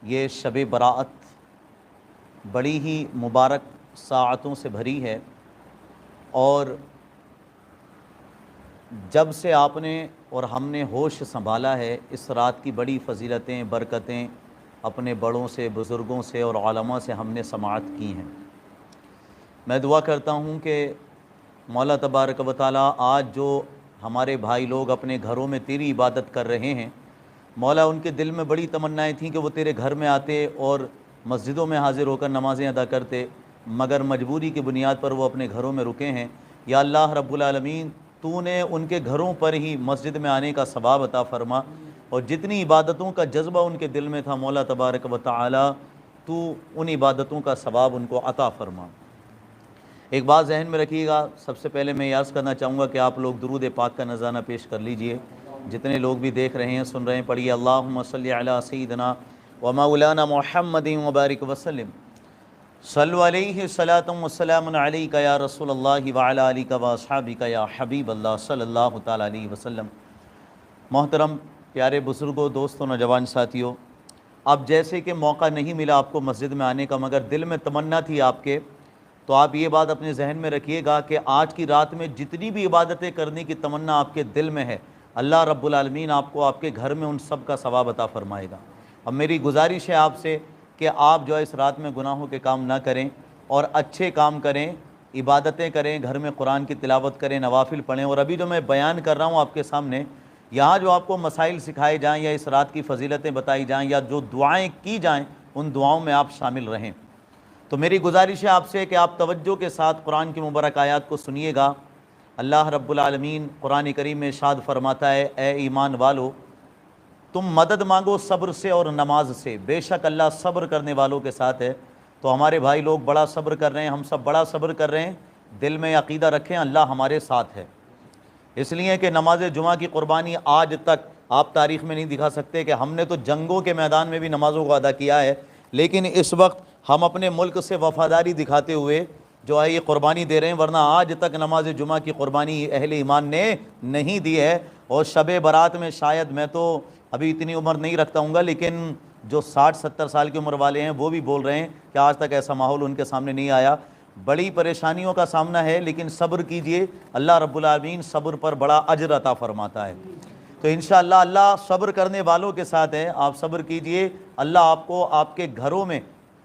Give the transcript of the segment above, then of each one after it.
یہ شب براءت بڑی ہی مبارک ساعتوں سے بھری ہے، اور جب سے آپ نے اور ہم نے ہوش سنبھالا ہے اس رات کی بڑی فضیلتیں، برکتیں اپنے بڑوں سے، بزرگوں سے اور علماء سے ہم نے سماعت کی ہیں۔ میں دعا کرتا ہوں کہ مولا تبارک و تعالیٰ آج جو ہمارے بھائی لوگ اپنے گھروں میں تیری عبادت کر رہے ہیں، مولا ان کے دل میں بڑی تمنائیں تھیں کہ وہ تیرے گھر میں آتے اور مسجدوں میں حاضر ہو کر نمازیں ادا کرتے، مگر مجبوری کی بنیاد پر وہ اپنے گھروں میں رکے ہیں۔ یا اللہ رب العالمین، تو نے ان کے گھروں پر ہی مسجد میں آنے کا ثواب عطا فرما، اور جتنی عبادتوں کا جذبہ ان کے دل میں تھا مولا تبارک و تعالیٰ تو ان عبادتوں کا ثواب ان کو عطا فرما۔ ایک بات ذہن میں رکھیے گا، سب سے پہلے میں یاد کرنا چاہوں گا کہ آپ لوگ درود پاک کا نذرانہ پیش کر لیجئے۔ جتنے لوگ بھی دیکھ رہے ہیں، سن رہے ہیں، پڑھیے اللہم صلی علی سیدنا و مولانا محمد وبارک وسلم۔ صلو علیہ صلاۃ و سلام علیک یا رسول اللہ وعلی آلک و اصحابک یا حبیب اللہ صلی اللہ تعالی علیہ وسلم۔ محترم پیارے بزرگوں، دوستوں، نوجوان ساتھیوں، اب جیسے کہ موقع نہیں ملا آپ کو مسجد میں آنے کا، مگر دل میں تمنا تھی آپ کے، تو آپ یہ بات اپنے ذہن میں رکھیے گا کہ آج کی رات میں جتنی بھی عبادتیں کرنے کی تمنا آپ کے دل میں ہے، اللہ رب العالمین آپ کو آپ کے گھر میں ان سب کا ثواب عطا فرمائے گا۔ اب میری گزارش ہے آپ سے کہ آپ جو ہے اس رات میں گناہوں کے کام نہ کریں اور اچھے کام کریں، عبادتیں کریں، گھر میں قرآن کی تلاوت کریں، نوافل پڑھیں۔ اور ابھی جو میں بیان کر رہا ہوں آپ کے سامنے، یہاں جو آپ کو مسائل سکھائے جائیں یا اس رات کی فضیلتیں بتائی جائیں یا جو دعائیں کی جائیں، ان دعاؤں میں آپ شامل رہیں۔ تو میری گزارش ہے آپ سے کہ آپ توجہ کے ساتھ قرآن کی مبارک آیات کو سنیے گا۔ اللہ رب العالمین قرآن کریم میں ارشاد فرماتا ہے، اے ایمان والو، تم مدد مانگو صبر سے اور نماز سے، بے شک اللہ صبر کرنے والوں کے ساتھ ہے۔ تو ہمارے بھائی لوگ بڑا صبر کر رہے ہیں، ہم سب بڑا صبر کر رہے ہیں، دل میں عقیدہ رکھیں اللہ ہمارے ساتھ ہے۔ اس لیے کہ نماز جمعہ کی قربانی آج تک آپ تاریخ میں نہیں دکھا سکتے کہ ہم نے تو جنگوں کے میدان میں بھی نمازوں کو ادا کیا ہے، لیکن اس وقت ہم اپنے ملک سے وفاداری دکھاتے ہوئے جو ہے یہ قربانی دے رہے ہیں، ورنہ آج تک نماز جمعہ کی قربانی اہل ایمان نے نہیں دی ہے۔ اور شب برات میں شاید، میں تو ابھی اتنی عمر نہیں رکھتا ہوں گا، لیکن جو 60-70 سال کی عمر والے ہیں وہ بھی بول رہے ہیں کہ آج تک ایسا ماحول ان کے سامنے نہیں آیا۔ بڑی پریشانیوں کا سامنا ہے، لیکن صبر کیجئے، اللہ رب العالمین صبر پر بڑا اجر عطا فرماتا ہے۔ تو انشاءاللہ اللہ صبر کرنے والوں کے ساتھ ہے، آپ صبر کیجئے، اللہ آپ کو آپ کے گھروں میں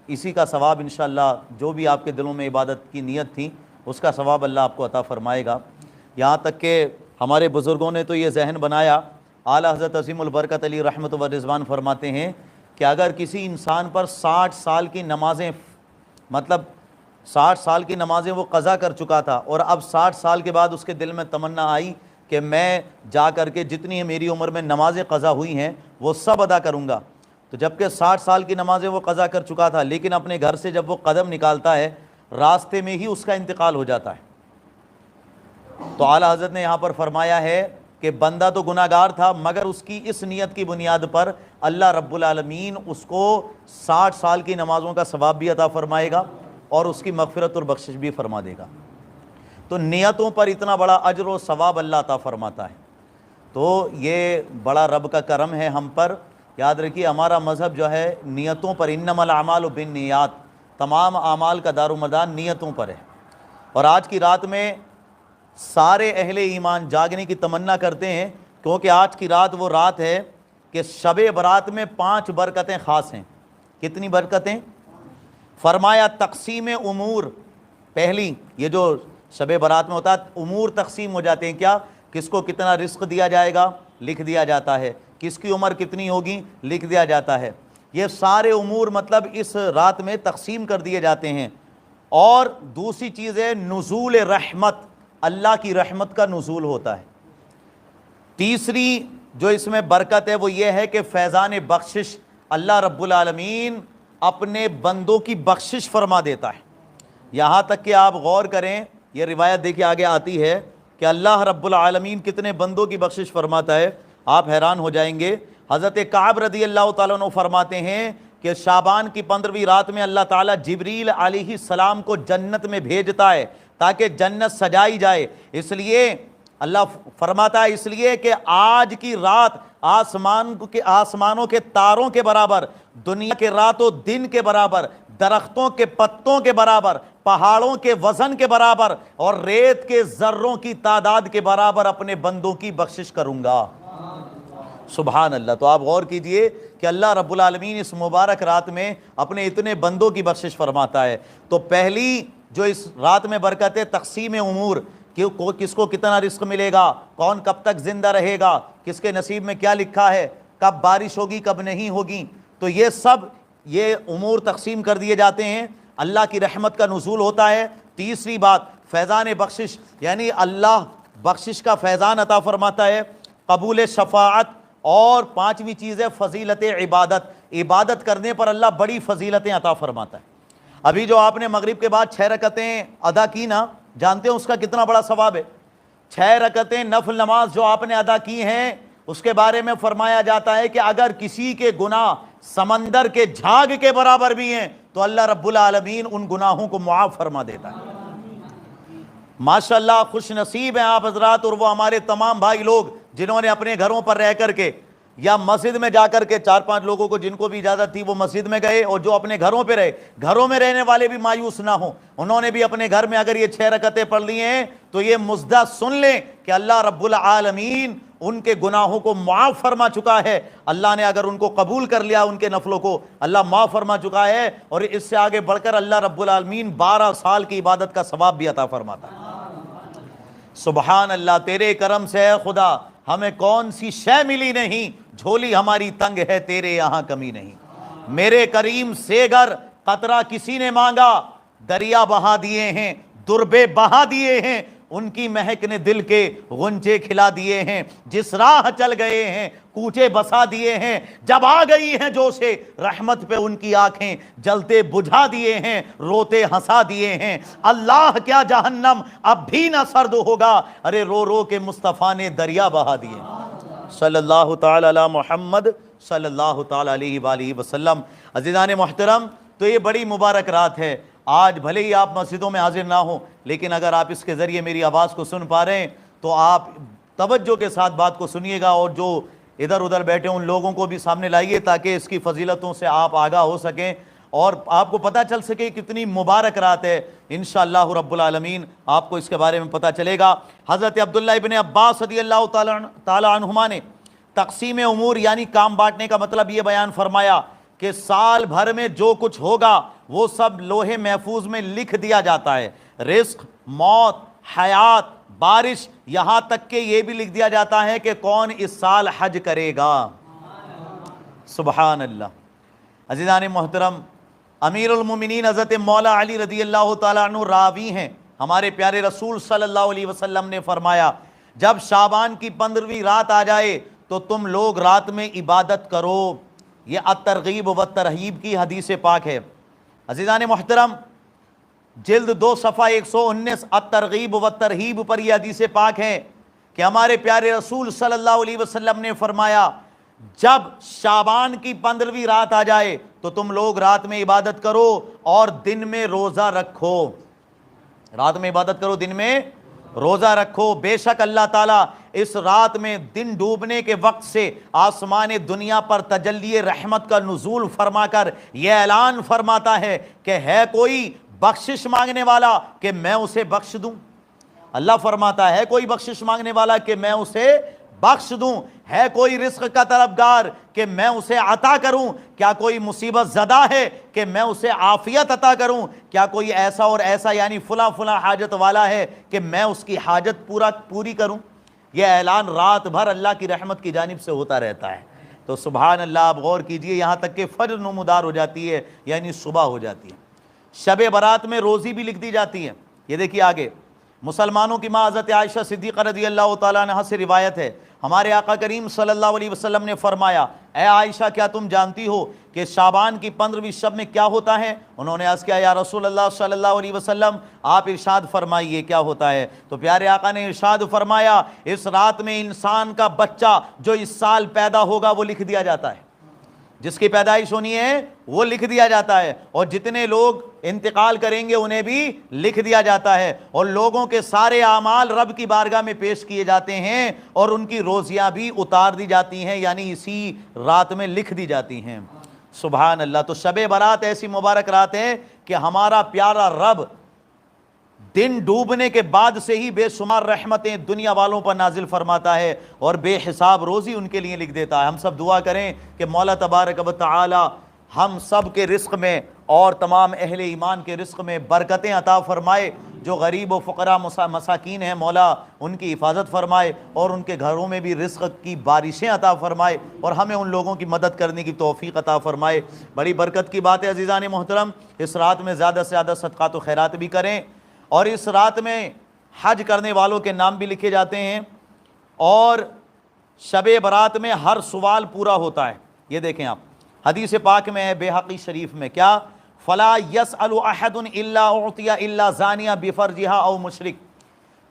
اسی کا ثواب انشاءاللہ، جو بھی آپ کے دلوں میں عبادت کی نیت تھی اس کا ثواب اللہ آپ کو عطا فرمائے گا۔ یہاں تک کہ ہمارے بزرگوں نے تو یہ ذہن بنایا، اعلیٰ حضرت عظیم البرکت علی رحمت و رضوان فرماتے ہیں کہ اگر کسی انسان پر 60 سال کی نمازیں، مطلب 60 سال کی نمازیں وہ قضا کر چکا تھا، اور اب 60 سال کے بعد اس کے دل میں تمنا آئی کہ میں جا کر کے جتنی میری عمر میں نمازیں قضا ہوئی ہیں وہ سب ادا کروں گا، تو جبکہ 60 سال کی نمازیں وہ قضا کر چکا تھا، لیکن اپنے گھر سے جب وہ قدم نکالتا ہے راستے میں ہی اس کا انتقال ہو جاتا ہے۔ تو اعلیٰ حضرت نے یہاں پر فرمایا ہے کہ بندہ تو گناہ گار تھا، مگر اس کی اس نیت کی بنیاد پر اللہ رب العالمین اس کو 60 سال کی نمازوں کا ثواب بھی عطا فرمائے گا اور اس کی مغفرت اور بخشش بھی فرما دے گا۔ تو نیتوں پر اتنا بڑا اجر و ثواب اللہ عطا فرماتا ہے، تو یہ بڑا رب کا کرم ہے ہم پر۔ یاد رکھیے ہمارا مذہب جو ہے نیتوں پر، انما الاعمال بالنیات، تمام اعمال کا دار و مدار نیتوں پر ہے۔ اور آج کی رات میں سارے اہل ایمان جاگنے کی تمنا کرتے ہیں، کیونکہ آج کی رات وہ رات ہے کہ شب برات میں 5 برکتیں خاص ہیں۔ کتنی برکتیں؟ فرمایا تقسیم امور، پہلی یہ جو شب برات میں ہوتا ہے امور تقسیم ہو جاتے ہیں، کیا؟ کس کو کتنا رزق دیا جائے گا لکھ دیا جاتا ہے، کس کی عمر کتنی ہوگی لکھ دیا جاتا ہے، یہ سارے امور مطلب اس رات میں تقسیم کر دیے جاتے ہیں۔ اور دوسری چیز ہے نزول رحمت، اللہ کی رحمت کا نزول ہوتا ہے۔ تیسری جو اس میں برکت ہے وہ یہ ہے کہ فیضان بخشش، اللہ رب العالمین اپنے بندوں کی بخشش فرما دیتا ہے۔ یہاں تک کہ آپ غور کریں، یہ روایت دیکھیں آگے آتی ہے کہ اللہ رب العالمین کتنے بندوں کی بخشش فرماتا ہے، آپ حیران ہو جائیں گے۔ حضرت کعب رضی اللہ تعالیٰ عنہ فرماتے ہیں کہ شعبان کی 15ویں رات میں اللہ تعالیٰ جبریل علیہ السلام کو جنت میں بھیجتا ہے تاکہ جنت سجائی جائے، اس لیے اللہ فرماتا ہے اس لیے کہ آج کی رات آسمانوں کے تاروں کے برابر، دنیا کے رات و دن کے برابر، درختوں کے پتوں کے برابر، پہاڑوں کے وزن کے برابر اور ریت کے ذروں کی تعداد کے برابر اپنے بندوں کی بخشش کروں گا۔ سبحان اللہ۔ تو آپ غور کیجئے کہ اللہ رب العالمین اس مبارک رات میں اپنے اتنے بندوں کی بخشش فرماتا ہے۔ تو پہلی جو اس رات میں برکت ہے، تقسیم امور، کہ کس کو کتنا رزق ملے گا، کون کب تک زندہ رہے گا، کس کے نصیب میں کیا لکھا ہے، کب بارش ہوگی کب نہیں ہوگی، تو یہ امور تقسیم کر دیے جاتے ہیں۔ اللہ کی رحمت کا نزول ہوتا ہے۔ تیسری بات، فیضان بخشش، یعنی اللہ بخشش کا فیضان عطا فرماتا ہے، قبول شفاعت، اور پانچویں چیز ہے فضیلت عبادت، عبادت کرنے پر اللہ بڑی فضیلتیں عطا فرماتا ہے۔ ابھی جو آپ نے مغرب کے بعد 6 رکعتیں ادا کی نا، جانتے ہیں اس کا کتنا بڑا ثواب ہے؟ 6 رکعتیں نفل نماز جو آپ نے ادا کی ہیں، اس کے بارے میں فرمایا جاتا ہے کہ اگر کسی کے گناہ سمندر کے جھاگ کے برابر بھی ہیں تو اللہ رب العالمین ان گناہوں کو معاف فرما دیتا ہے۔ ماشاءاللہ خوش نصیب ہیں آپ حضرات اور وہ ہمارے تمام بھائی لوگ جنہوں نے اپنے گھروں پر رہ کر کے یا مسجد میں جا کر کے، 4-5 لوگوں کو جن کو بھی اجازت تھی وہ مسجد میں گئے، اور جو اپنے گھروں پہ رہے، گھروں میں رہنے والے بھی مایوس نہ ہوں، انہوں نے بھی اپنے گھر میں اگر یہ 6 رکعتیں پڑھ لی ہیں تو یہ مزدہ سن لیں کہ اللہ رب العالمین ان کے گناہوں کو معاف فرما چکا ہے۔ اللہ نے اگر ان کو قبول کر لیا، ان کے نفلوں کو اللہ معاف فرما چکا ہے، اور اس سے آگے بڑھ کر اللہ رب العالمین 12 سال کی عبادت کا ثواب بھی عطا فرماتا ہے۔ سبحان اللہ، تیرے کرم سے اے خدا ہمیں کون سی شے ملی نہیں، جھولی ہماری تنگ ہے تیرے یہاں کمی نہیں۔ میرے کریم سے گر قطرہ کسی نے مانگا، دریا بہا دیے ہیں، دربے بہا دیے ہیں، ان کی مہک نے دل کے غنچے کھلا دیے ہیں، جس راہ چل گئے ہیں کوچے بسا دیے ہیں، جب آ گئی ہیں جوشے رحمت پہ ان کی آنکھیں جلتے بجھا دیے ہیں، روتے ہنسا دیے ہیں۔ اللہ کیا جہنم اب بھی نہ سرد ہوگا، ارے رو رو کے مصطفیٰ نے دریا بہا دیے۔ صلی اللہ تعالی علی محمد صلی اللہ تعالی علیہ وآلہ وسلم۔ عزیزان محترم، تو یہ بڑی مبارک رات ہے۔ آج بھلے ہی آپ مسجدوں میں حاضر نہ ہوں، لیکن اگر آپ اس کے ذریعے میری آواز کو سن پا رہے ہیں تو آپ توجہ کے ساتھ بات کو سنیے گا، اور جو ادھر ادھر بیٹھے ان لوگوں کو بھی سامنے لائیے تاکہ اس کی فضیلتوں سے آپ آگاہ ہو سکیں اور آپ کو پتہ چل سکے کتنی مبارک رات ہے۔ انشاءاللہ رب العالمین آپ کو اس کے بارے میں پتہ چلے گا۔ حضرت عبداللہ ابن عباس رضی اللہ تعالی عنہما نے تقسیم امور یعنی کام بانٹنے کا مطلب یہ بیان فرمایا کہ سال بھر میں جو کچھ ہوگا وہ سب لوح محفوظ میں لکھ دیا جاتا ہے۔ رزق، موت، حیات، بارش، یہاں تک کہ یہ بھی لکھ دیا جاتا ہے کہ کون اس سال حج کرے گا۔ سبحان اللہ۔ عزیزان محترم، امیر المومنین حضرت مولا علی رضی اللہ تعالیٰ عنہ راوی ہیں، ہمارے پیارے رسول صلی اللہ علیہ وسلم نے فرمایا جب شعبان کی 15ویں رات آ جائے تو تم لوگ رات میں عبادت کرو۔ یہ الترغیب و ترہیب کی حدیث پاک ہے۔ عزیزان محترم، جلد 2 صفحہ 119 الترغیب و ترہیب پر یہ حدیث پاک ہے کہ ہمارے پیارے رسول صلی اللہ علیہ وسلم نے فرمایا جب شعبان کی 15ویں رات آ جائے تو تم لوگ رات میں عبادت کرو اور دن میں روزہ رکھو۔ رات میں عبادت کرو، دن میں روزہ رکھو۔ بے شک اللہ تعالیٰ اس رات میں دن ڈوبنے کے وقت سے آسمان دنیا پر تجلی رحمت کا نزول فرما کر یہ اعلان فرماتا ہے کہ ہے کوئی بخشش مانگنے والا کہ میں اسے بخش دوں۔ اللہ فرماتا ہے کوئی بخشش مانگنے والا کہ میں اسے بخش دوں، ہے کوئی رزق کا طلبگار کہ میں اسے عطا کروں، کیا کوئی مصیبت زدہ ہے کہ میں اسے عافیت عطا کروں، کیا کوئی ایسا اور ایسا یعنی فلاں فلاں حاجت والا ہے کہ میں اس کی حاجت پوری کروں۔ یہ اعلان رات بھر اللہ کی رحمت کی جانب سے ہوتا رہتا ہے۔ تو سبحان اللہ، آپ غور کیجئے، یہاں تک کہ فجر نمودار ہو جاتی ہے یعنی صبح ہو جاتی ہے۔ شب برات میں روزی بھی لکھ دی جاتی ہے۔ یہ دیکھیے آگے، مسلمانوں کی ماں حضرت عائشہ صدیقہ رضی اللہ تعالیٰ عنہا سے روایت ہے، ہمارے آقا کریم صلی اللہ علیہ وسلم نے فرمایا اے عائشہ کیا تم جانتی ہو کہ شعبان کی 15ویں شب میں کیا ہوتا ہے؟ انہوں نے عرض کیا یا رسول اللہ صلی اللہ علیہ وسلم آپ ارشاد فرمائیے کیا ہوتا ہے؟ تو پیارے آقا نے ارشاد فرمایا اس رات میں انسان کا بچہ جو اس سال پیدا ہوگا وہ لکھ دیا جاتا ہے۔ جس کی پیدائش ہونی ہے وہ لکھ دیا جاتا ہے، اور جتنے لوگ انتقال کریں گے انہیں بھی لکھ دیا جاتا ہے، اور لوگوں کے سارے اعمال رب کی بارگاہ میں پیش کیے جاتے ہیں، اور ان کی روزیاں بھی اتار دی جاتی ہیں، یعنی اسی رات میں لکھ دی جاتی ہیں۔ سبحان اللہ۔ تو شب برات ایسی مبارک رات ہے کہ ہمارا پیارا رب دن ڈوبنے کے بعد سے ہی بے شمار رحمتیں دنیا والوں پر نازل فرماتا ہے، اور بے حساب روزی ان کے لیے لکھ دیتا ہے۔ ہم سب دعا کریں کہ مولا تبارک و تعالی ہم سب کے رزق میں اور تمام اہل ایمان کے رزق میں برکتیں عطا فرمائے۔ جو غریب و فقراء مساکین ہیں مولا ان کی حفاظت فرمائے، اور ان کے گھروں میں بھی رزق کی بارشیں عطا فرمائے، اور ہمیں ان لوگوں کی مدد کرنے کی توفیق عطا فرمائے۔ بڑی برکت کی بات ہے عزیزان محترم، اس رات میں زیادہ سے زیادہ صدقات و خیرات بھی کریں، اور اس رات میں حج کرنے والوں کے نام بھی لکھے جاتے ہیں، اور شب برات میں ہر سوال پورا ہوتا ہے۔ یہ دیکھیں آپ، حدیث پاک میں ہے بیہقی شریف میں، کیا فلا یسأل احد الا اعطی الا زانیہ بفرجہا او مشرک،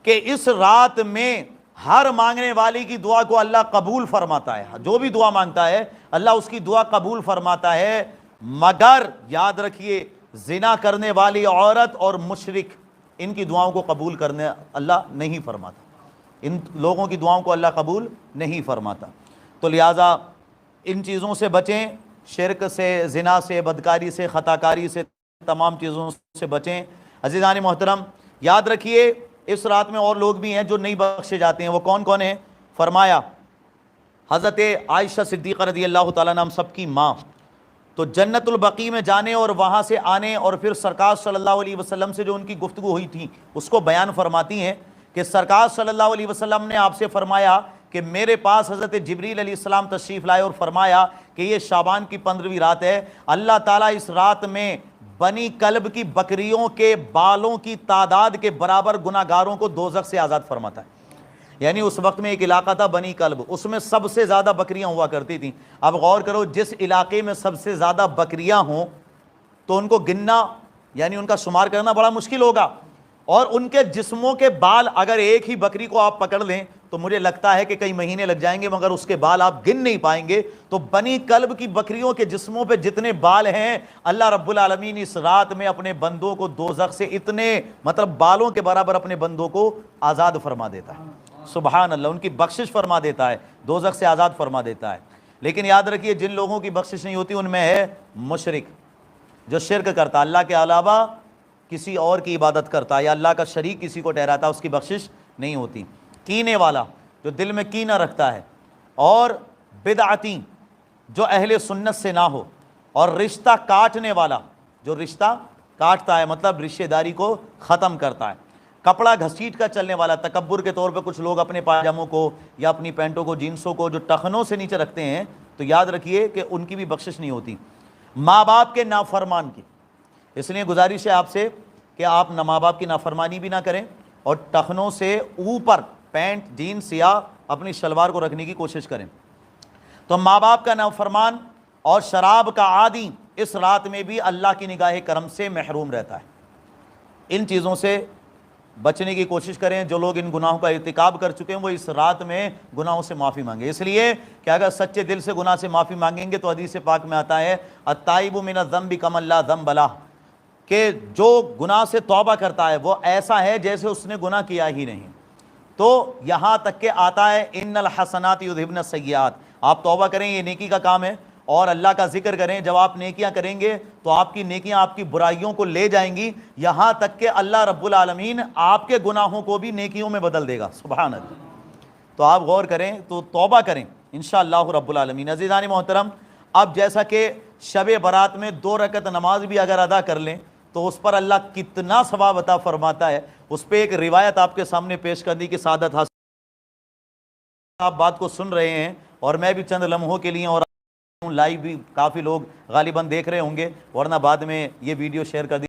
کہ اس رات میں ہر مانگنے والی کی دعا کو اللہ قبول فرماتا ہے، جو بھی دعا مانگتا ہے اللہ اس کی دعا قبول فرماتا ہے، مگر یاد رکھیے زنا کرنے والی عورت اور مشرک ان کی دعاؤں کو قبول کرنے اللہ نہیں فرماتا، ان لوگوں کی دعاؤں کو اللہ قبول نہیں فرماتا۔ تو لہٰذا ان چیزوں سے بچیں، شرک سے، زنا سے، بدکاری سے، خطاکاری سے، تمام چیزوں سے بچیں۔ عزیزان محترم یاد رکھیے اس رات میں اور لوگ بھی ہیں جو نہیں بخشے جاتے ہیں، وہ کون کون ہیں؟ فرمایا حضرت عائشہ صدیقہ رضی اللہ تعالیٰ عنہ ہم سب کی ماں، تو جنت البقیع میں جانے اور وہاں سے آنے، اور پھر سرکار صلی اللہ علیہ وسلم سے جو ان کی گفتگو ہوئی تھی اس کو بیان فرماتی ہیں کہ سرکار صلی اللہ علیہ وسلم نے آپ سے فرمایا کہ میرے پاس حضرت جبریل علیہ السلام تشریف لائے اور فرمایا کہ یہ شعبان کی 15ویں رات ہے، اللہ تعالیٰ اس رات میں بنی کلب کی بکریوں کے بالوں کی تعداد کے برابر گناہگاروں کو دوزخ سے آزاد فرماتا ہے۔ یعنی اس وقت میں ایک علاقہ تھا بنی کلب، اس میں سب سے زیادہ بکریاں ہوا کرتی تھیں۔ اب غور کرو، جس علاقے میں سب سے زیادہ بکریاں ہوں تو ان کو گننا یعنی ان کا شمار کرنا بڑا مشکل ہوگا، اور ان کے جسموں کے بال اگر ایک ہی بکری کو آپ پکڑ لیں تو مجھے لگتا ہے کہ کئی مہینے لگ جائیں گے، مگر اس کے بال آپ گن نہیں پائیں گے۔ تو بنی کلب کی بکریوں کے جسموں پہ جتنے بال ہیں اللہ رب العالمین اس رات میں اپنے بندوں کو دوزخ سے اتنے بالوں کے برابر اپنے بندوں کو آزاد فرما دیتا ہے۔ سبحان اللہ، ان کی بخشش فرما دیتا ہے، دوزخ سے آزاد فرما دیتا ہے۔ لیکن یاد رکھیے جن لوگوں کی بخشش نہیں ہوتی ان میں ہے مشرک، جو شرک کرتا، اللہ کے علاوہ کسی اور کی عبادت کرتا یا اللہ کا شریک کسی کو ٹھہراتا، اس کی بخشش نہیں ہوتی۔ کینے والا، جو دل میں کینہ رکھتا ہے، اور بدعتی، جو اہل سنت سے نہ ہو، اور رشتہ کاٹنے والا، جو رشتہ کاٹتا ہے مطلب رشتہ داری کو ختم کرتا ہے، کپڑا گھسیٹ کر چلنے والا، تکبر کے طور پہ کچھ لوگ اپنے پاجاموں کو یا اپنی پینٹوں کو، جینسوں کو جو ٹخنوں سے نیچے رکھتے ہیں، تو یاد رکھیے کہ ان کی بھی بخشش نہیں ہوتی۔ ماں باپ کے نافرمان کی، اس لیے گزارش ہے آپ سے کہ آپ ماں باپ کی نافرمانی بھی نہ کریں، اور ٹخنوں سے اوپر پینٹ جینس یا اپنی شلوار کو رکھنے کی کوشش کریں۔ تو ماں باپ کا نافرمان اور شراب کا عادی اس رات میں بھی اللہ کی نگاہ کرم سے محروم رہتا ہے۔ ان چیزوں سے بچنے کی کوشش کریں۔ جو لوگ ان گناہوں کا ارتکاب کر چکے ہیں وہ اس رات میں گناہوں سے معافی مانگیں، اس لیے کہ اگر سچے دل سے گناہ سے معافی مانگیں گے تو حدیث پاک میں آتا ہے التائب من الذنب کمن لا ذنب لہ، کہ جو گناہ سے توبہ کرتا ہے وہ ایسا ہے جیسے اس نے گناہ کیا ہی نہیں۔ تو یہاں تک کہ آتا ہے ان الحسنات یذھبن السیئات، آپ توبہ کریں، یہ نیکی کا کام ہے، اور اللہ کا ذکر کریں۔ جب آپ نیکیاں کریں گے تو آپ کی نیکیاں آپ کی برائیوں کو لے جائیں گی، یہاں تک کہ اللہ رب العالمین آپ کے گناہوں کو بھی نیکیوں میں بدل دے گا۔ سبحان اللہ۔ تو آپ غور کریں، تو توبہ کریں انشاءاللہ رب العالمین۔ عزیزان محترم، اب جیسا کہ شب برات میں 2 رکعت نماز بھی اگر ادا کر لیں تو اس پر اللہ کتنا ثواب عطا فرماتا ہے، اس پہ ایک روایت آپ کے سامنے پیش کر دی کہ سعادت حاصل، آپ بات کو سن رہے ہیں اور میں بھی چند لمحوں کے لیے، اور لائیو بھی کافی لوگ غالباً دیکھ رہے ہوں گے، ورنہ بعد میں یہ ویڈیو شیئر کر دی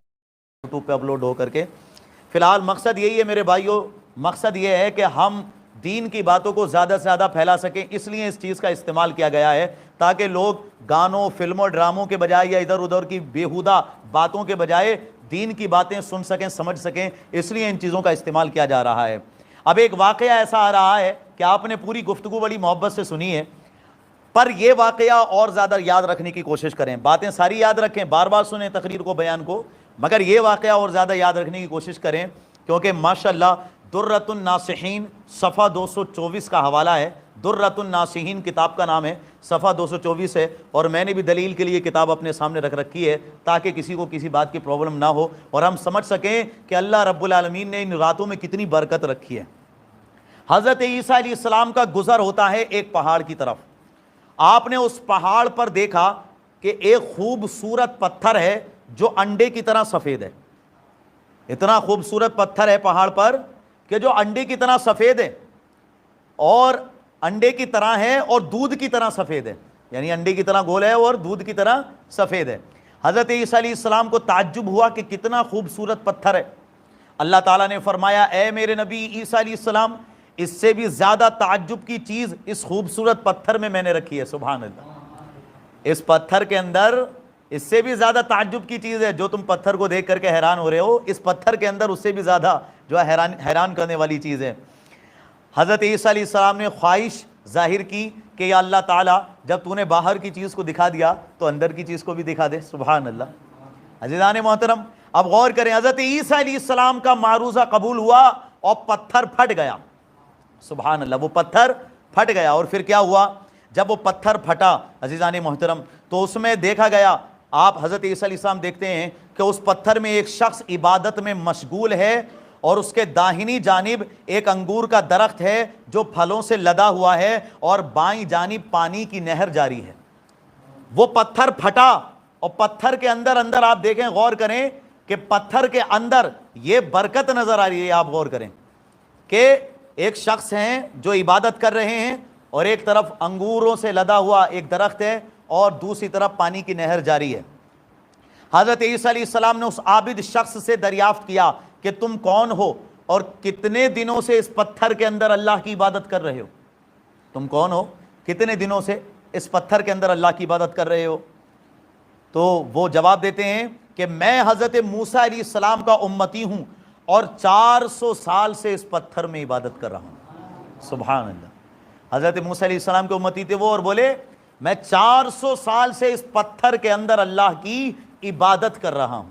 یوٹیوب پہ اپلوڈ ہو کر کے۔ فی الحال مقصد یہی ہے میرے بھائیوں، مقصد یہ ہے کہ ہم دین کی باتوں کو زیادہ سے زیادہ پھیلا سکیں، اس لیے اس چیز کا استعمال کیا گیا ہے تاکہ لوگ گانوں، فلموں، ڈراموں کے بجائے یا ادھر ادھر کی بیہودہ باتوں کے بجائے دین کی باتیں سن سکیں، سمجھ سکیں، اس لیے ان چیزوں کا استعمال کیا جا رہا ہے۔ اب ایک واقعہ ایسا آ رہا ہے کہ آپ نے پوری گفتگو بڑی محبت سے سنی ہے، پر یہ واقعہ اور زیادہ یاد رکھنے کی کوشش کریں. باتیں ساری یاد رکھیں, بار بار سنیں تقریر کو, بیان کو, مگر یہ واقعہ اور زیادہ یاد رکھنے کی کوشش کریں, کیونکہ ماشاءاللہ درۃ الناصحین صفحہ 224 کا حوالہ ہے. درۃ الناصحین کتاب کا نام ہے, صفحہ 224 ہے, اور میں نے بھی دلیل کے لیے کتاب اپنے سامنے رکھ رکھی ہے تاکہ کسی کو کسی بات کی پرابلم نہ ہو اور ہم سمجھ سکیں کہ اللہ رب العالمین نے ان راتوں میں کتنی برکت رکھی ہے. حضرت عیسیٰ علیہ السلام کا گزر ہوتا ہے ایک پہاڑ کی طرف. آپ نے اس پہاڑ پر دیکھا کہ ایک خوبصورت پتھر ہے جو انڈے کی طرح سفید ہے. اتنا خوبصورت پتھر ہے پہاڑ پر کہ جو انڈے کی طرح سفید ہے, اور انڈے کی طرح ہے اور دودھ کی طرح سفید ہے, یعنی انڈے کی طرح گول ہے اور دودھ کی طرح سفید ہے. حضرت عیسیٰ علیہ السلام کو تعجب ہوا کہ کتنا خوبصورت پتھر ہے. اللہ تعالیٰ نے فرمایا, اے میرے نبی عیسیٰ علیہ السلام, اس سے بھی زیادہ تعجب کی چیز اس خوبصورت پتھر میں نے رکھی ہے. سبحان اللہ, اس پتھر کے اندر اس سے بھی زیادہ تعجب کی چیز ہے. جو تم پتھر کو دیکھ کر کے حیران ہو رہے ہو, اس پتھر کے اندر اس سے بھی زیادہ جو ہے حیران کرنے والی چیز ہے. حضرت عیسیٰ علیہ السلام نے خواہش ظاہر کی کہ یا اللہ تعالیٰ, جب تو نے باہر کی چیز کو دکھا دیا تو اندر کی چیز کو بھی دکھا دے. سبحان اللہ. عزیزان محترم, اب غور کریں, حضرت عیسیٰ علیہ السلام کا معروضہ قبول ہوا اور پتھر پھٹ گیا. سبحان اللہ, وہ پتھر پھٹ گیا. اور پھر کیا ہوا, جب وہ پتھر پھٹا عزیزان محترم, تو اس میں دیکھا گیا, آپ حضرت عیسیٰ علیہ السلام دیکھتے ہیں کہ اس پتھر میں ایک شخص عبادت میں مشغول ہے, اور اس کے داہنی جانب ایک انگور کا درخت ہے جو پھلوں سے لدا ہوا ہے, اور بائیں جانب پانی کی نہر جاری ہے. وہ پتھر پھٹا, اور پتھر کے اندر آپ دیکھیں, غور کریں کہ پتھر کے اندر یہ برکت نظر آ رہی ہے. آپ غور کریں کہ ایک شخص ہیں جو عبادت کر رہے ہیں, اور ایک طرف انگوروں سے لدا ہوا ایک درخت ہے, اور دوسری طرف پانی کی نہر جاری ہے. حضرت عیسیٰ علیہ السلام نے اس عابد شخص سے دریافت کیا کہ تم کون ہو اور کتنے دنوں سے اس پتھر کے اندر اللہ کی عبادت کر رہے ہو. تم کون ہو, کتنے دنوں سے اس پتھر کے اندر اللہ کی عبادت کر رہے ہو. تو وہ جواب دیتے ہیں کہ میں حضرت موسیٰ علیہ السلام کا امتی ہوں, اور 400 سال سے اس پتھر میں عبادت کر رہا ہوں. سبحان اللہ. حضرت موسیٰ علیہ السلام کے امتی تھے وہ, اور بولے میں 400 سال سے اس پتھر کے اندر اللہ کی عبادت کر رہا ہوں.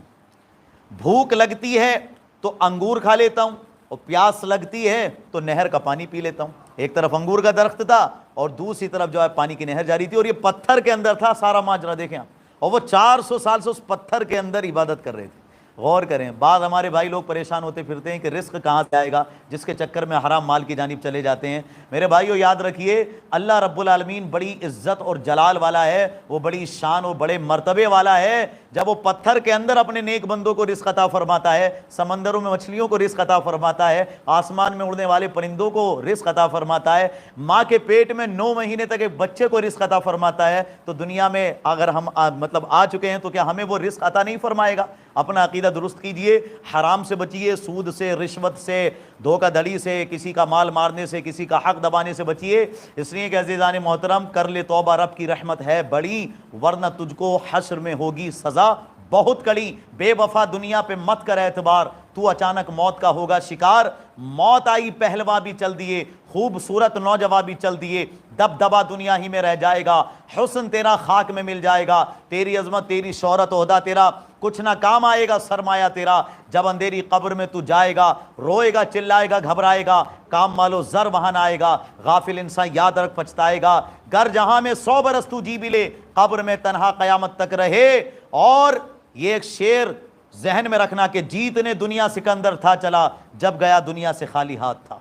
بھوک لگتی ہے تو انگور کھا لیتا ہوں, اور پیاس لگتی ہے تو نہر کا پانی پی لیتا ہوں. ایک طرف انگور کا درخت تھا اور دوسری طرف جو ہے پانی کی نہر جاری تھی, اور یہ پتھر کے اندر تھا سارا ماجرا. دیکھیں آپ, اور وہ 400 سال سے اس پتھر کے اندر عبادت کر رہے تھے. غور کریں, بعض ہمارے بھائی لوگ پریشان ہوتے پھرتے ہیں کہ رزق کہاں سے آئے گا, جس کے چکر میں حرام مال کی جانب چلے جاتے ہیں. میرے بھائیو یاد رکھیے, اللہ رب العالمین بڑی عزت اور جلال والا ہے, وہ بڑی شان اور بڑے مرتبے والا ہے. جب وہ پتھر کے اندر اپنے نیک بندوں کو رزق عطا فرماتا ہے, سمندروں میں مچھلیوں کو رزق عطا فرماتا ہے, آسمان میں اڑنے والے پرندوں کو رزق عطا فرماتا ہے, ماں کے پیٹ میں 9 مہینے تک ایک بچے کو رزق عطا فرماتا ہے, تو دنیا میں اگر ہم آ چکے ہیں تو کیا ہمیں وہ رزق عطا نہیں فرمائے گا؟ اپنا عقیدہ درست کیجئے, حرام سے بچیے, سود سے, رشوت سے, دھوکہ دھڑی سے, کسی کا مال مارنے سے, کسی کا حق دبانے سے بچیے. اس لیے کہ عزیزان محترم, کر لے توبہ, رب کی رحمت ہے بڑی, ورنہ تجھ کو حشر میں ہوگی سزا بہت کڑی. بے وفا دنیا پہ مت کر اعتبار, تو اچانک موت کا ہوگا شکار. موت آئی پہلوا بھی چل دیے, خوبصورت نوجوان بھی چل دیے, دبدبا دنیا ہی میں رہ جائے گا, حسن تیرا خاک میں مل جائے گا, تیری عظمت, تیری شہرت, عہدہ تیرا کچھ نہ کام آئے گا, سرمایہ تیرا جب اندھیری قبر میں تو جائے گا, روئے گا, چلائے گا, گھبرائے گا, کام مالو زر وہاں نہ آئے گا, غافل انسان یاد رکھ پچھتائے گا. گر جہاں میں 100 برس تو جی بھی لے, قبر میں تنہا قیامت تک رہے. اور یہ ایک شعر ذہن میں رکھنا کہ جیتنے دنیا سکندر تھا چلا, جب گیا دنیا سے خالی ہاتھ تھا.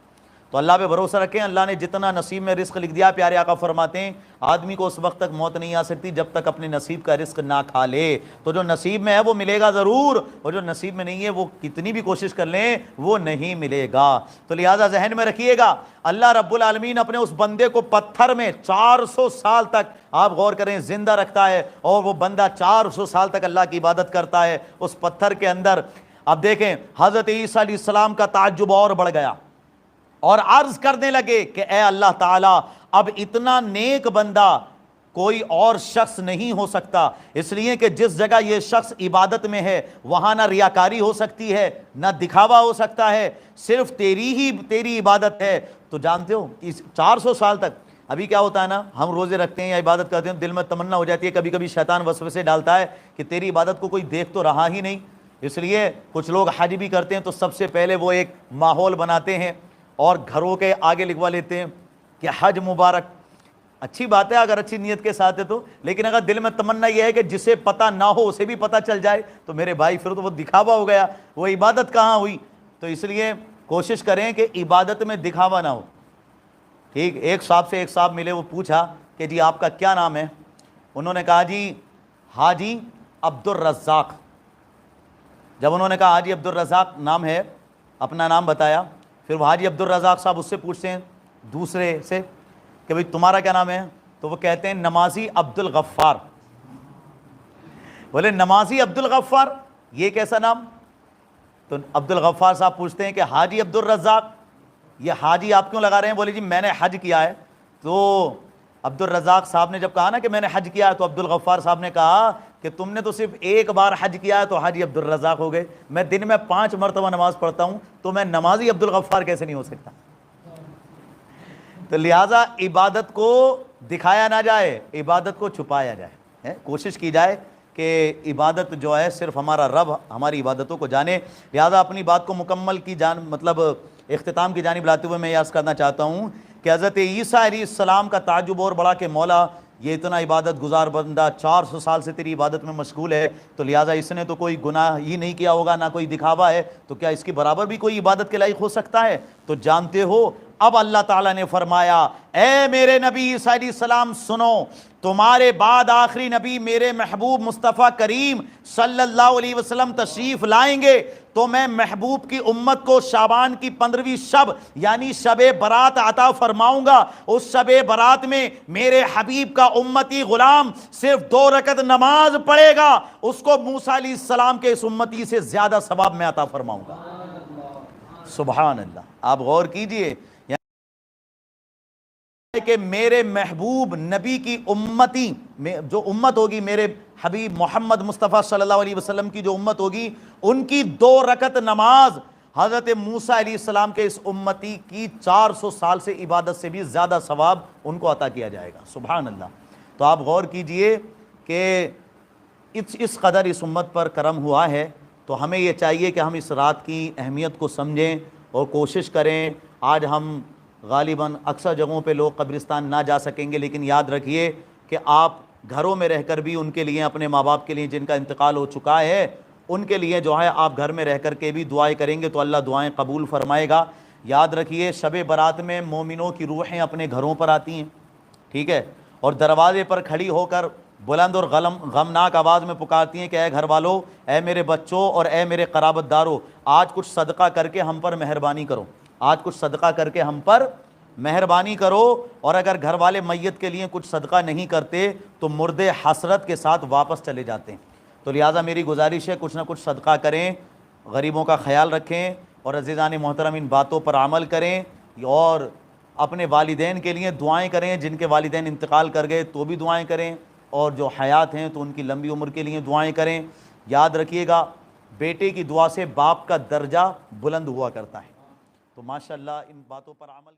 تو اللہ پہ بھروسہ رکھیں, اللہ نے جتنا نصیب میں رزق لکھ دیا, پیارے آقا فرماتے ہیں آدمی کو اس وقت تک موت نہیں آ سکتی جب تک اپنے نصیب کا رزق نہ کھا لے. تو جو نصیب میں ہے وہ ملے گا ضرور, اور جو نصیب میں نہیں ہے وہ کتنی بھی کوشش کر لیں وہ نہیں ملے گا. تو لہٰذا ذہن میں رکھیے گا, اللہ رب العالمین اپنے اس بندے کو پتھر میں 400 سال تک, آپ غور کریں, زندہ رکھتا ہے, اور وہ بندہ 400 سال تک اللہ کی عبادت کرتا ہے اس پتھر کے اندر. اب دیکھیں, حضرت عیسیٰ علیہ السلام کا تعجب اور بڑھ گیا, اور عرض کرنے لگے کہ اے اللہ تعالیٰ, اب اتنا نیک بندہ کوئی اور شخص نہیں ہو سکتا, اس لیے کہ جس جگہ یہ شخص عبادت میں ہے وہاں نہ ریاکاری ہو سکتی ہے, نہ دکھاوا ہو سکتا ہے, صرف تیری عبادت ہے. تو جانتے ہو 400 سال تک ابھی کیا ہوتا ہے نا، ہم روزے رکھتے ہیں یا عبادت کرتے ہیں، دل میں تمنا ہو جاتی ہے، کبھی کبھی شیطان وسوسے ڈالتا ہے کہ تیری عبادت کو کوئی دیکھ تو رہا ہی نہیں، اس لیے کچھ لوگ حج بھی کرتے ہیں تو سب سے پہلے وہ ایک ماحول بناتے ہیں اور گھروں کے آگے لکھوا لیتے ہیں کہ حج مبارک۔ اچھی بات ہے اگر اچھی نیت کے ساتھ ہے تو، لیکن اگر دل میں تمنا یہ ہے کہ جسے پتہ نہ ہو اسے بھی پتہ چل جائے تو میرے بھائی پھر تو وہ دکھاوا ہو گیا، وہ عبادت کہاں ہوئی؟ تو اس لیے کوشش کریں کہ عبادت میں دکھاوا نہ ہو۔ ٹھیک، ایک صاحب ملے، وہ پوچھا کہ جی آپ کا کیا نام ہے؟ انہوں نے کہا جی حاجی عبد الرزاق۔ جب انہوں نے کہا حاجی عبد الرزاق نام ہے، اپنا نام بتایا، پھر وہ حاجی عبد الرزاق صاحب اس سے پوچھتے ہیں دوسرے سے کہ بھئی تمہارا کیا نام ہے؟ تو وہ کہتے ہیں نمازی عبد الغفار۔ بولے نمازی عبد الغفار، یہ کیسا نام؟ تو عبد الغفار صاحب پوچھتے ہیں کہ حاجی عبد الرزاق، یہ حاجی آپ کیوں لگا رہے ہیں؟ بولے جی میں نے حج کیا ہے۔ تو عبد الرزاق صاحب نے جب کہا نا کہ میں نے حج کیا ہے، تو عبد الغفار صاحب نے کہا کہ تم نے تو صرف ایک بار حج کیا ہے تو حاجی عبد الرزاق ہو گئے، میں دن میں 5 مرتبہ نماز پڑھتا ہوں تو میں نمازی عبد الغفار کیسے نہیں ہو سکتا؟ تو لہٰذا عبادت کو دکھایا نہ جائے، عبادت کو چھپایا جائے، کوشش کی جائے کہ عبادت جو ہے صرف ہمارا رب ہماری عبادتوں کو جانے۔ لہٰذا اپنی بات کو مکمل کی مطلب اختتام کی جانب لاتے ہوئے میں یہ عرض کرنا چاہتا ہوں کہ حضرت عیسیٰ علیہ السلام کا تعجب اور بڑا کہ مولا یہ اتنا عبادت گزار بندہ 400 سال سے تیری عبادت میں مشغول ہے، تو لہٰذا اس نے تو کوئی گناہ ہی نہیں کیا ہوگا، نہ کوئی دکھاوا ہے، تو کیا اس کی برابر بھی کوئی عبادت کے لائق ہو سکتا ہے؟ تو جانتے ہو اب اللہ تعالیٰ نے فرمایا اے میرے نبی عیسیٰ علیہ السلام سنو، تمہارے بعد آخری نبی میرے محبوب مصطفیٰ کریم صلی اللہ علیہ وسلم تشریف لائیں گے، تو میں محبوب کی امت کو شعبان کی 15ویں شب یعنی شب برات عطا فرماؤں گا۔ اس شب برات میں میرے حبیب کا امتی غلام صرف 2 رکعت نماز پڑھے گا، اس کو موسیٰ علیہ السلام کے اس امتی سے زیادہ ثواب میں عطا فرماؤں گا۔ سبحان اللہ، آپ غور کیجئے کہ میرے محبوب نبی کی امتی جو امت ہوگی، میرے حبیب محمد مصطفیٰ صلی اللہ علیہ وسلم کی جو امت ہوگی، ان کی 2 رکعت نماز حضرت موسیٰ علیہ السلام کے اس امتی کی 400 سال سے عبادت سے بھی زیادہ ثواب ان کو عطا کیا جائے گا۔ سبحان اللہ۔ تو آپ غور کیجئے کہ اس قدر اس امت پر کرم ہوا ہے، تو ہمیں یہ چاہیے کہ ہم اس رات کی اہمیت کو سمجھیں اور کوشش کریں۔ آج ہم غالباً اکثر جگہوں پہ لوگ قبرستان نہ جا سکیں گے، لیکن یاد رکھیے کہ آپ گھروں میں رہ کر بھی ان کے لیے، اپنے ماں باپ کے لیے جن کا انتقال ہو چکا ہے، ان کے لیے جو ہے آپ گھر میں رہ کر کے بھی دعائیں کریں گے تو اللہ دعائیں قبول فرمائے گا۔ یاد رکھیے شب برات میں مومنوں کی روحیں اپنے گھروں پر آتی ہیں، ٹھیک ہے، اور دروازے پر کھڑی ہو کر بلند اور غمناک آواز میں پکارتی ہیں کہ اے گھر والو، اے میرے بچوں اور اے میرے قرابت دارو، آج کچھ صدقہ کر کے ہم پر مہربانی کرو، آج کچھ صدقہ کر کے ہم پر مہربانی کرو۔ اور اگر گھر والے میت کے لیے کچھ صدقہ نہیں کرتے تو مردے حسرت کے ساتھ واپس چلے جاتے ہیں۔ تو لہٰذا میری گزارش ہے کچھ نہ کچھ صدقہ کریں، غریبوں کا خیال رکھیں، اور عزیزان محترم ان باتوں پر عمل کریں، اور اپنے والدین کے لیے دعائیں کریں، جن کے والدین انتقال کر گئے تو بھی دعائیں کریں، اور جو حیات ہیں تو ان کی لمبی عمر کے لیے دعائیں کریں۔ یاد رکھیے گا بیٹے کی دعا سے باپ کا درجہ بلند ہوا کرتا ہے۔ تو ماشاءاللہ ان باتوں پر عمل